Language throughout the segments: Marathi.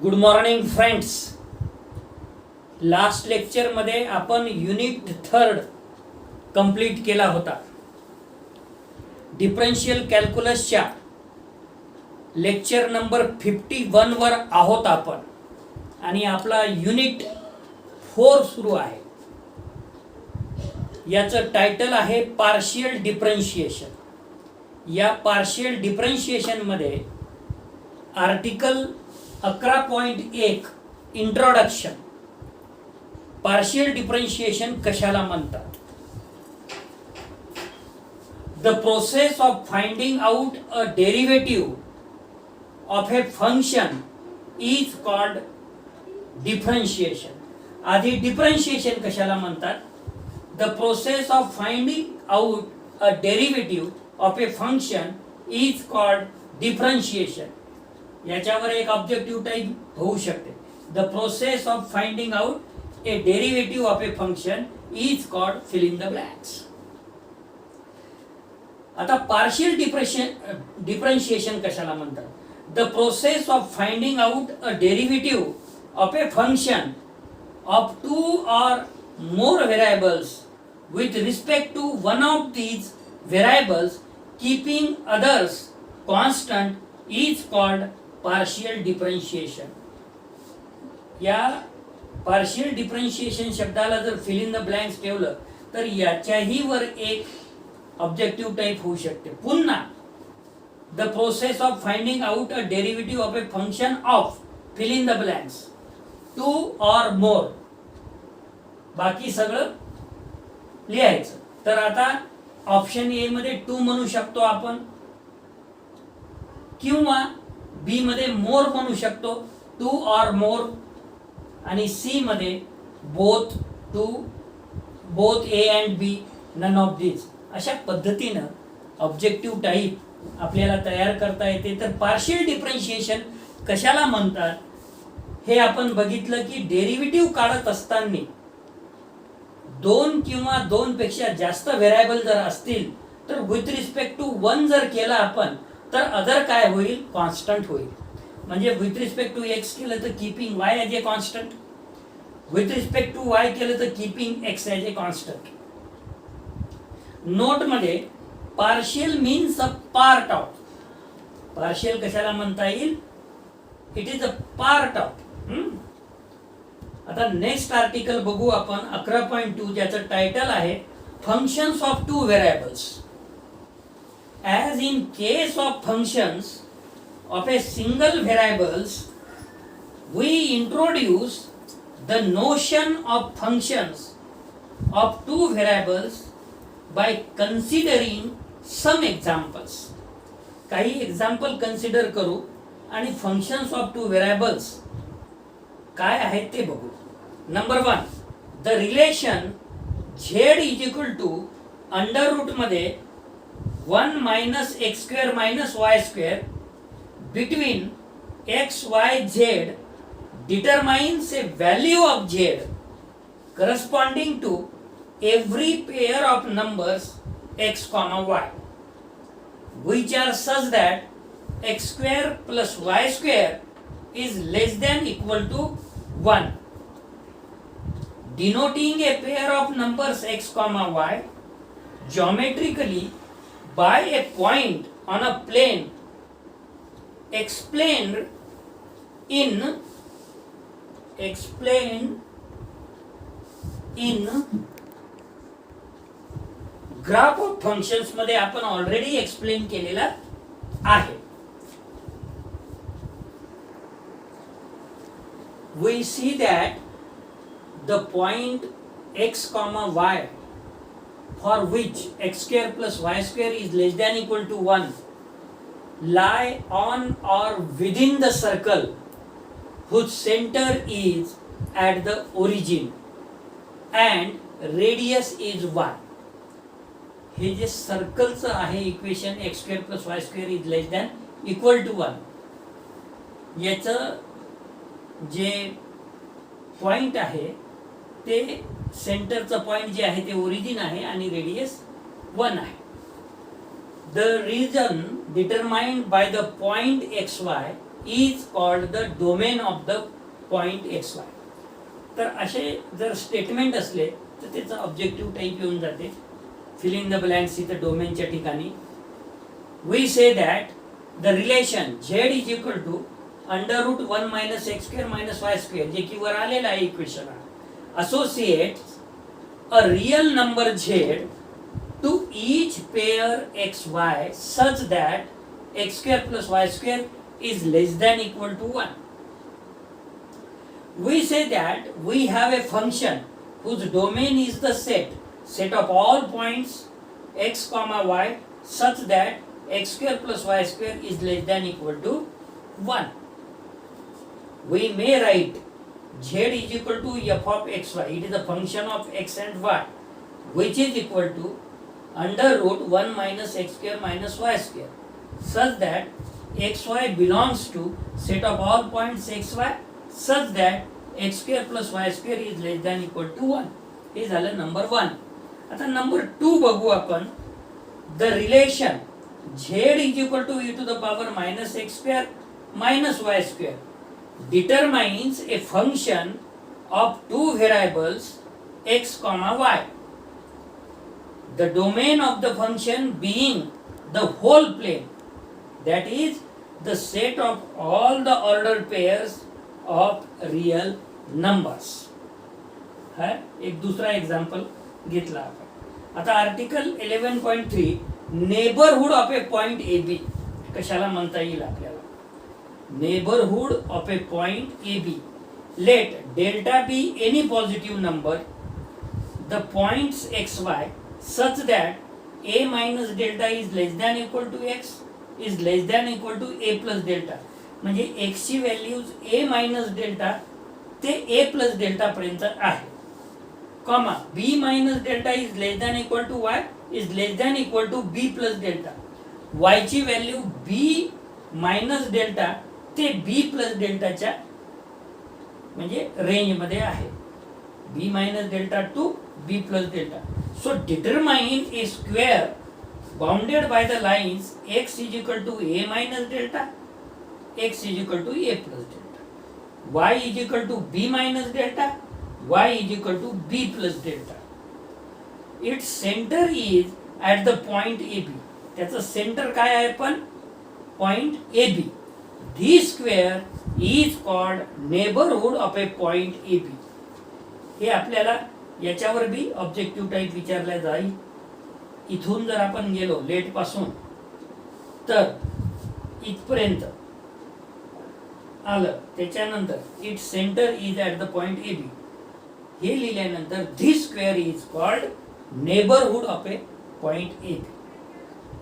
Good morning friends. लास्ट लेक्चरमध्ये आपण युनिट 3 कंप्लीट केला होता. डिफरन्शियल कॅल्क्युलसच्या लेक्चर नंबर 51 वर आहोत आपण आणि आपला युनिट 4 सुरू आहे. याचं टायटल आहे पार्शियल डिफरन्शिएशन. या पार्शियल डिफरन्शिएशन मध्ये आर्टिकल 11.1 इंट्रोडक्शन. पार्शियल डिफरन्शिएशन कशाला म्हणतात? The process of finding out a derivative of a function is called differentiation. आधी डिफरन्शिएशन कशाला म्हणतात? The process of finding out a derivative of a function is called differentiation. याच्यावर एक ऑब्जेक्टिव्ह टाइप होऊ शकते. The process of finding out a derivative of a function is called fill in the blanks. आता पार्शियल डिफरन्शिएशन कशाला म्हणतात? The process of finding out a derivative of a function of 2 or more variables with respect to one of these variables keeping others constant is called partial differentiation. या पार्शियल डिफरन्शिएशन शब्दाला जर फिल इन द ब्लँक्स ठेवलं तर याच्याही वर एक ऑब्जेक्टिव्ह टाइप होऊ शकते. पुन्हा the process of finding out a derivative of a function of fill in the blanks 2 or more. बाकी सगळं लिहायचं. तर आता ऑप्शन ए मध्ये 2 म्हणू शकतो आपण, किंवा बी मध्ये मोर म्हणू शकतो 2 or more, आणि सी मध्ये both A and B, none of this. अशा पद्धतीनं ऑब्जेक्टिव्ह टाइप आपल्याला तयार करता येते. तर पार्शियल डिफरन्शिएशन कशाला म्हणतात हे आपण बघितलं की डेरिव्हेटिव्ह काढत असताना 2 किंवा 2 पेक्षा जास्त व्हेरिएबल जर असतील तर विथ रिस्पेक्ट टू 1 जर केला आपण तर अदर काय होईल? कॉन्स्टंट होईल. म्हणजे विथ रिस्पेक्ट टू एक्स केलं तर keeping y as a constant, with respect to y केलं तर keeping x as a constant. Note मध्ये partial means a part of. Partial कशाला म्हणता येईल? It is a part of. आता नेक्स्ट आर्टिकल बघू आपण 11.2, ज्याचं टायटल आहे functions of 2 variables. As in case of functions of a single variables, we introduce the notion of functions of 2 variables by considering some examples. काही एक्झाम्पल कन्सिडर करू आणि फंक्शन्स ऑफ 2 व्हेरिएबल्स काय आहेत ते बघू. Number 1, the relation z is equal to under root मध्ये 1 minus x square minus y square between x, y, z determines a value of z corresponding to every pair of numbers x comma y which are such that x square plus y square is less than equal to 1, denoting a pair of numbers x comma y geometrically by a point on a plane explained in graph of functions मध्ये आपण ऑलरेडी एक्सप्लेन केलेला आहे. we see that the point x comma y for which x square plus y square is less than equal to 1 lie on or within the circle whose center is at the origin and radius is 1. हे जे सर्कलचं आहे equation x square plus y square is less than equal to 1, याचं जे पॉइंट आहे ते सेंटरचं पॉइंट जे आहे ते ओरिजिन आहे आणि रेडियस 1 आहे. The region determined by the point xy is called the domain of the point xy. तर असे जर स्टेटमेंट असले तर त्याचा ऑब्जेक्टिव्ह टाईप येऊन जाते. फिल इन द ब्लँक्स इथं डोमेनच्या ठिकाणी. We say that the relation z is equal to √1 minus x square minus y square, जे की वर आलेलं आहे equation, associates a real number z to each pair xy such that x square plus y square is less than equal to 1. We say that we have a function whose domain is the set of all points x comma y such that x square plus y square is less than equal to 1. We may write z is equal to f of xy. It is a function of x and y which is equal to √1 minus x square minus y square such that xy belongs to set of all points xy such that x square plus y square is less than equal to 1. हे झालं नंबर 1. आता नंबर 2 बघू आपण. The relation z is equal to e to the power minus x square minus y square determines a function of two variables x comma y. The domain of the function being the whole plane, that is the set of all the ordered pairs of real numbers. है एक दूसरा एग्जाम्पल घेतला आपण. आता article 11.3 neighbourhood of a point a b कशाला म्हणता येईल आपल्याला. Neighbourhood of a point a b. Let delta be any positive number. The points x y such that a minus delta is less than equal to x is less than equal to a plus delta. म्हणजे x ची व्हॅल्यूज a मायनस डेल्टा ते a प्लस डेल्टा पर्यंत आहे. Comma b minus delta is less than equal to y is less than equal to b plus delta. y ची व्हॅल्यू b मायनस डेल्टा ते b प्लस डेल्टाच्या म्हणजे रेंज मध्ये आहे. b minus delta to b plus delta. So determine a square bounded by the lines x is equal to a minus delta, x is equal to a plus delta, y is equal to b minus delta, y is equal to b plus delta. Its center is at the point AB. त्याचं सेंटर काय आहे पण point AB. This square is called neighborhood of a point AB. हे आपल्याला याच्यावर बी ऑब्जेक्टिव्ह टाईप विचारल्या जाईल. इथून जर आपण गेलो लेट पासून तर इथपर्यंत आलं, त्याच्यानंतर it centre is at the point a b हे लिहिल्यानंतर this square is called neighbourhood of a point a b.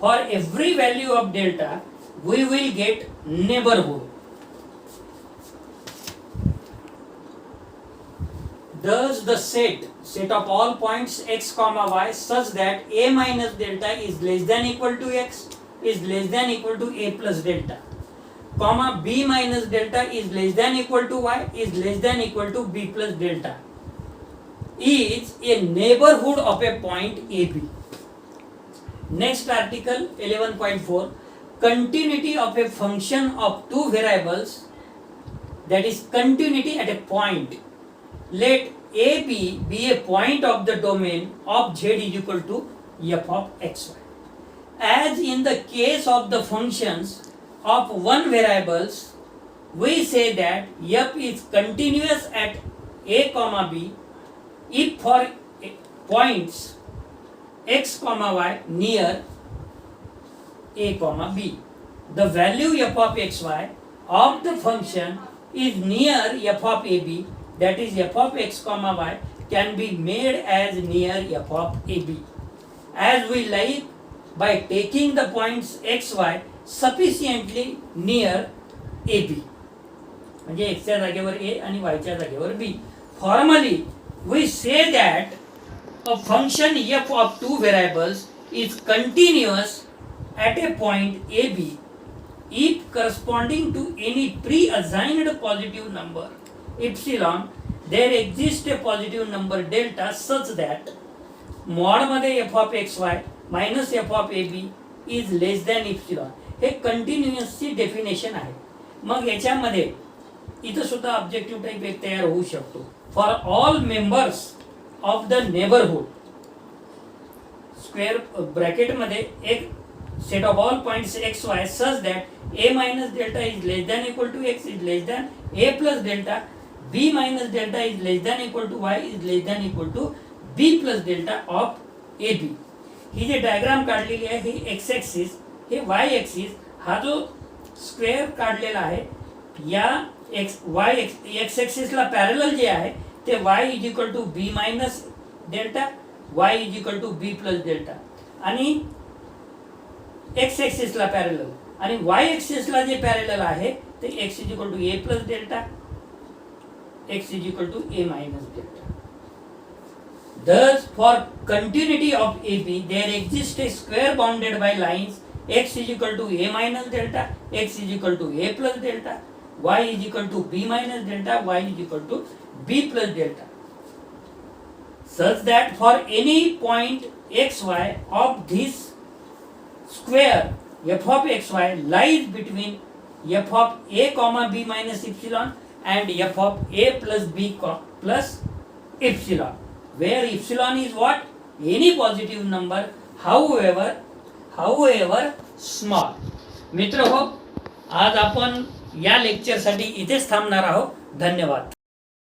For every value of delta we will get neighbourhood. Thus the set of all points x comma y such that a minus delta is less than equal to x is less than equal to a plus delta, comma b minus delta is less than equal to y is less than equal to b plus delta is a neighborhood of a point AB. Next article 11.4 continuity of a function of two variables, that is continuity at a point. Let AB be a point of the domain of z is equal to f of xy. As in the case of the functions of one variables, we say that f is continuous at a comma b if for points x comma y near a comma b the value f of xy of the function is near f of ab, that is f of x comma y can be made as near f of ab as we like by taking the points x y sufficiently near ab. म्हणजे x च्या जागेवर a आणि y च्या जागेवर b. Formally we say that a function f of two variables is continuous at a point ab if corresponding to any pre-assigned positive number epsilon there exists a positive number delta such that mod मध्ये f of xy minus f of ab is less than epsilon. हे कंटिन्युअसची डेफिनेशन आहे. मग याच्यामध्ये इथं सुद्धा ऑब्जेक्टिव्ह टाईप एक तयार होऊ शकतो. For all members of the neighbourhood square ब्रॅकेटमध्ये एक set of all points x y such that a minus delta is less than equal to x is less than a plus delta, b minus delta is less than equal to y is less than equal to b plus delta of ab. ही जी डायग्राम काढलेली आहे ही एक्स ॲक्सिस हे वाय ॲक्सिस हा जो स्क्वेअर काढलेला आहे या एक्स वाय एक्स ॲक्सिसला पॅरलल जे आहे ते y is equal to b minus delta, y is equal to b plus delta आणि एक्स ॲक्सिसला पॅरलल आणि वाय ॲक्सिसला जे पॅरलल आहे ते x is equal to a plus delta, x is equal to a minus delta. Thus, for continuity of AB, there exists a square bounded by lines x is equal to a minus delta, x is equal to a plus delta, y is equal to b minus delta, y is equal to b plus delta, such that for any point xy of this square f of xy lies between f of a comma b minus epsilon and f of a plus b plus epsilon, where epsilon is what? Any positive number, however small. मित्र हो, आज आपण या लेक्चरसाठी इथेच थांबणार आहोत. धन्यवाद.